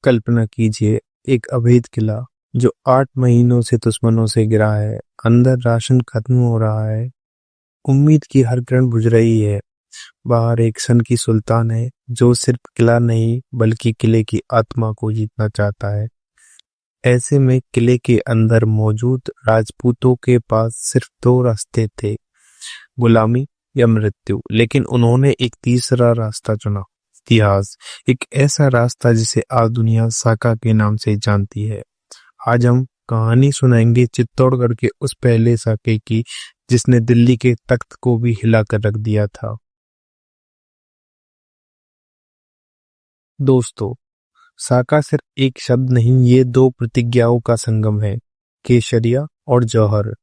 कल्पना कीजिए, एक अभेद किला जो 8 महीनों से दुश्मनों से घिरा है। अंदर राशन खत्म हो रहा है, उम्मीद की हर किरण बुझ रही है। बाहर एक सन की सुल्तान है जो सिर्फ किला नहीं बल्कि किले की आत्मा को जीतना चाहता है। ऐसे में किले के अंदर मौजूद राजपूतों के पास सिर्फ 2 रास्ते थे, गुलामी या मृत्यु। लेकिन उन्होंने एक तीसरा रास्ता चुना, इतिहास। एक ऐसा रास्ता जिसे आज दुनिया साका के नाम से जानती है। आज हम कहानी सुनाएंगे चित्तौड़गढ़ के उस पहले साके की जिसने दिल्ली के तख्त को भी हिला कर रख दिया था। दोस्तों, साका सिर्फ एक शब्द नहीं, ये 2 प्रतिज्ञाओं का संगम है, केसरिया और जौहर।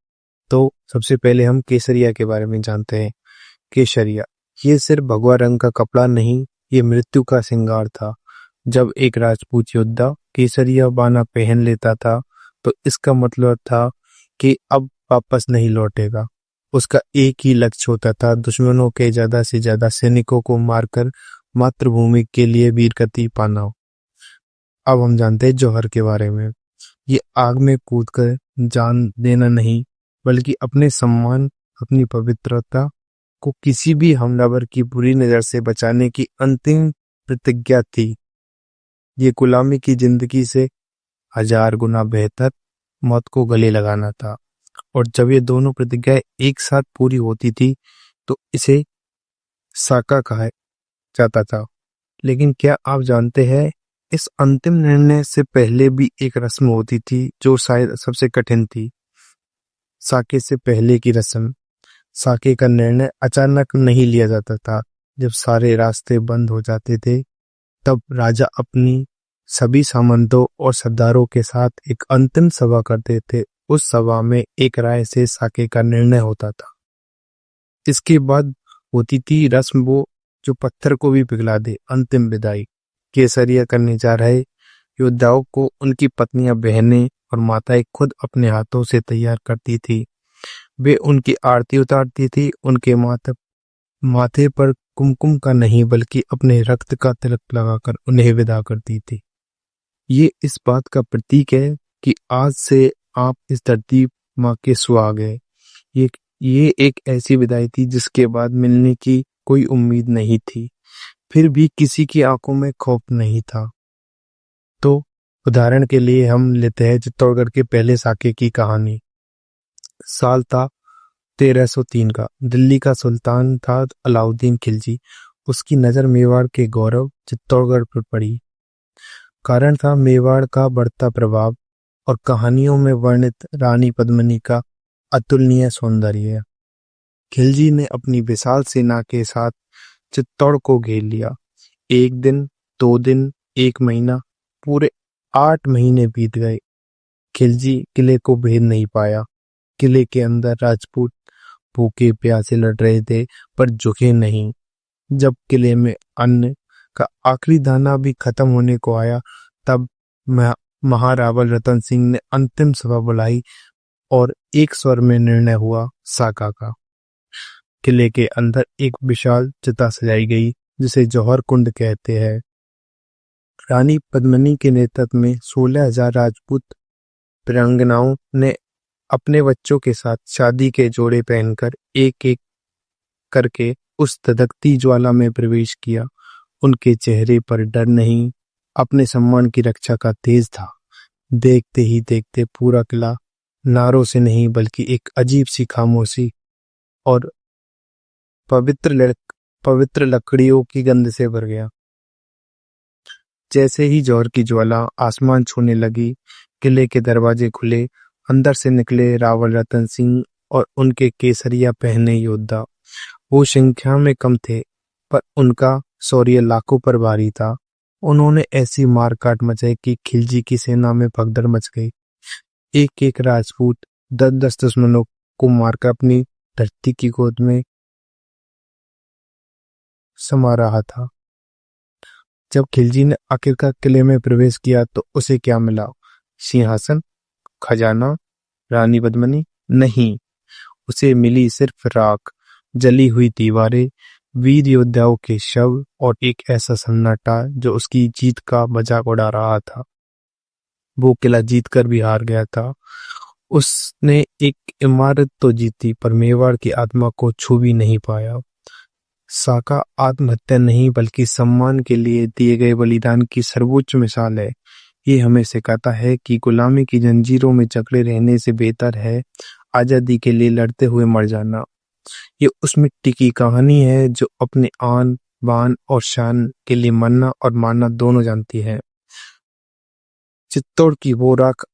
तो सबसे पहले हम केसरिया के बारे में जानते हैं। केसरिया ये सिर्फ भगवा रंग का कपड़ा नहीं, ये मृत्यु का श्रृंगार था। जब एक राजपूत योद्धा केसरिया बाना पहन लेता था तो इसका मतलब था कि अब वापस नहीं लौटेगा। उसका एक ही लक्ष्य होता था, दुश्मनों के ज्यादा से ज्यादा सैनिकों को मारकर मातृभूमि के लिए वीरगति पाना। अब हम जानते हैं जौहर के बारे में। ये आग में कूदकर जान देना नहीं बल्कि अपने सम्मान, अपनी पवित्रता को किसी भी हमलावर की बुरी नजर से बचाने की अंतिम प्रतिज्ञा थी। ये गुलामी की जिंदगी से 1000 गुना बेहतर मौत को गले लगाना था। और जब ये दोनों प्रतिज्ञाएं एक साथ पूरी होती थी तो इसे साका कहा जाता था। लेकिन क्या आप जानते हैं, इस अंतिम निर्णय से पहले भी एक रस्म होती थी जो शायद सबसे कठिन थी। साके से पहले की रस्म। साके का निर्णय अचानक नहीं लिया जाता था। जब सारे रास्ते बंद हो जाते थे तब राजा अपनी सभी सामंतों और सरदारों के साथ एक अंतिम सभा करते थे। उस सभा में एक राय से साके का निर्णय होता था। इसके बाद होती थी रस्म वो जो पत्थर को भी पिघला दे, अंतिम विदाई। केसरिया करने जा रहे योद्धाओं को उनकी पत्नियां, बहनें और माताएं खुद अपने हाथों से तैयार करती थी। वे उनकी आरती उतारती थी, उनके माथे पर कुमकुम का नहीं बल्कि अपने रक्त का तिलक लगाकर उन्हें विदा करती थी। ये इस बात का प्रतीक है कि आज से आप इस धरती माँ के सुहाग हैं। ये एक ऐसी विदाई थी जिसके बाद मिलने की कोई उम्मीद नहीं थी, फिर भी किसी की आंखों में खौफ नहीं था। तो उदाहरण के लिए हम लेते हैं चित्तौड़गढ़ के पहले साके की कहानी। साल था 1303 का। दिल्ली का सुल्तान था अलाउद्दीन खिलजी। उसकी नजर मेवाड़ के गौरव चित्तौड़गढ़ पर पड़ी। कारण था मेवाड़ का बढ़ता प्रभाव और कहानियों में वर्णित रानी पद्मिनी का अतुलनीय सौंदर्य। खिलजी ने अपनी विशाल सेना के साथ चित्तौड़ को घेर लिया। 1 दिन, 2 दिन, 1 महीना, पूरे 8 महीने बीत गए। खिलजी किले को भेद नहीं पाया। किले के अंदर राजपूत भूखे प्यासे लड़ रहे थे पर झुके नहीं। जब किले में अन्न का आखिरी दाना भी खत्म होने को आया तब महारावल रतन सिंह ने अंतिम सभा बुलाई और एक स्वर में निर्णय हुआ, साका का। किले के अंदर एक विशाल चिता सजाई गई जिसे जौहर कुंड कहते हैं। रानी पद्मिनी के नेतृत्व में 16,000 राजपूत वीरांगनाओं ने अपने बच्चों के साथ शादी के जोड़े पहनकर एक एक करके उस धधकती ज्वाला में प्रवेश किया। उनके चेहरे पर डर नहीं, अपने सम्मान की रक्षा का तेज था। देखते ही देखते पूरा किला नारों से नहीं बल्कि एक अजीब सी खामोशी और पवित्र लकड़ियों की गंध से भर गया। जैसे ही जौहर की ज्वाला आसमान छूने लगी, किले के दरवाजे खुले। अंदर से निकले रावल रतन सिंह और उनके केसरिया पहने योद्धा। वो संख्या में कम थे पर उनका शौर्य लाखों पर भारी था। उन्होंने ऐसी मारकाट मचाई कि खिलजी की सेना में भगदड़ मच गई। एक एक राजपूत 10-10 दुश्मनों को मारकर अपनी धरती की गोद में समा रहा था। जब खिलजी ने आखिरकार किले में प्रवेश किया तो उसे क्या मिला? सिंहासन, खजाना, रानी पद्मिनी? नहीं, उसे मिली सिर्फ राख, जली हुई दीवारें, वीर योद्धाओं के शव और एक ऐसा सन्नाटा जो उसकी जीत का मजाक उड़ा रहा था। वो किला जीतकर भी हार गया था। उसने एक इमारत तो जीती पर मेवाड़ की आत्मा को छू भी नहीं पाया। साका आत्महत्या नहीं बल्कि सम्मान के लिए दिए गए बलिदान की सर्वोच्च मिसाल है। ये हमें सिखाता है कि गुलामी की जंजीरों में जकड़े रहने से बेहतर है आजादी के लिए लड़ते हुए मर जाना। ये उस मिट्टी की कहानी है जो अपने आन बान और शान के लिए मरना और मारना दोनों जानती है। चित्तौड़ की वो राख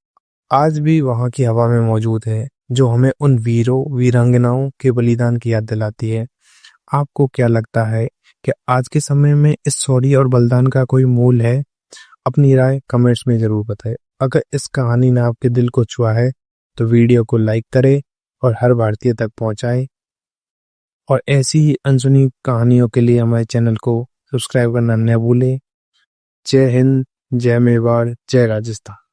आज भी वहां की हवा में मौजूद है जो हमें उन वीरों वीरांगनाओं के बलिदान की याद दिलाती है। आपको क्या लगता है कि आज के समय में इस शौर्य और बलिदान का कोई मूल है? अपनी राय कमेंट्स में जरूर बताएं। अगर इस कहानी ने आपके दिल को छुआ है तो वीडियो को लाइक करें और हर भारतीय तक पहुंचाएं। और ऐसी ही अनसुनी कहानियों के लिए हमारे चैनल को सब्सक्राइब करना न भूलें। जय हिंद, जय मेवाड़, जय राजस्थान।